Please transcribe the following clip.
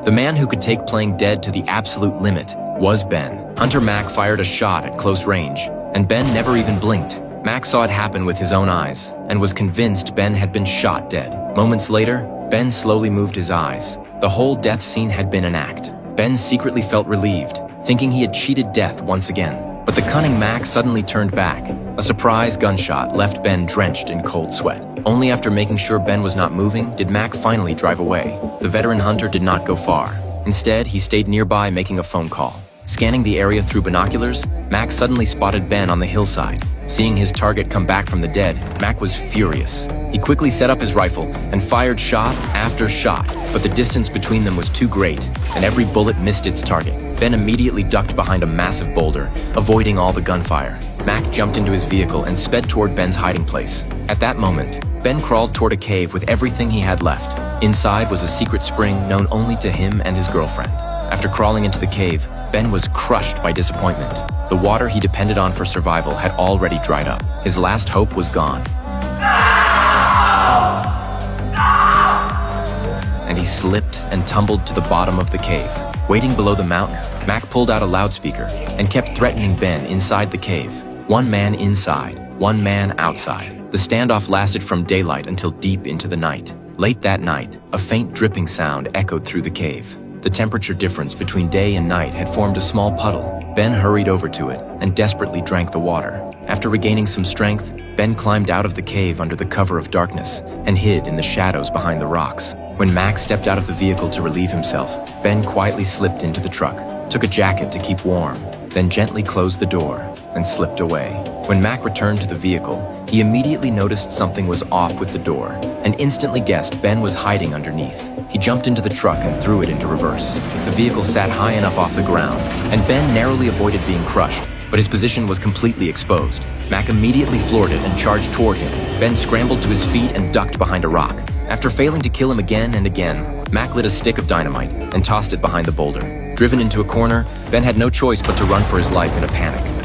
The man who could take playing dead to the absolute limit was Ben. Hunter Mac fired a shot at close range, and Ben never even blinked. Mac saw it happen with his own eyes and was convinced Ben had been shot dead. Moments later, Ben slowly moved his eyes. The whole death scene had been an act. Ben secretly felt relieved, thinking he had cheated death once again. But the cunning Mac suddenly turned back. A surprise gunshot left Ben drenched in cold sweat. Only after making sure Ben was not moving did Mac finally drive away. The veteran hunter did not go far. Instead, he stayed nearby making a phone call. Scanning the area through binoculars, Mac suddenly spotted Ben on the hillside. Seeing his target come back from the dead, Mac was furious. He quickly set up his rifle and fired shot after shot, but the distance between them was too great, and every bullet missed its target. Ben immediately ducked behind a massive boulder, avoiding all the gunfire. Mac jumped into his vehicle and sped toward Ben's hiding place. At that moment, Ben crawled toward a cave with everything he had left. Inside was a secret spring known only to him and his girlfriend. After crawling into the cave, Ben was crushed by disappointment. The water he depended on for survival had already dried up. His last hope was gone. And he slipped and tumbled to the bottom of the cave. Waiting below the mountain, Mac pulled out a loudspeaker and kept threatening Ben inside the cave. One man inside, one man outside. The standoff lasted from daylight until deep into the night. Late that night, a faint dripping sound echoed through the cave. The temperature difference between day and night had formed a small puddle. Ben hurried over to it and desperately drank the water. After regaining some strength, Ben climbed out of the cave under the cover of darkness and hid in the shadows behind the rocks. When Mac stepped out of the vehicle to relieve himself, Ben quietly slipped into the truck, took a jacket to keep warm, then gently closed the door and slipped away. When Mac returned to the vehicle, he immediately noticed something was off with the door and instantly guessed Ben was hiding underneath. He jumped into the truck and threw it into reverse. The vehicle sat high enough off the ground, and Ben narrowly avoided being crushed, but his position was completely exposed. Mac immediately floored it and charged toward him. Ben scrambled to his feet and ducked behind a rock. After failing to kill him again and again, Mac lit a stick of dynamite and tossed it behind the boulder. Driven into a corner, Ben had no choice but to run for his life in a panic.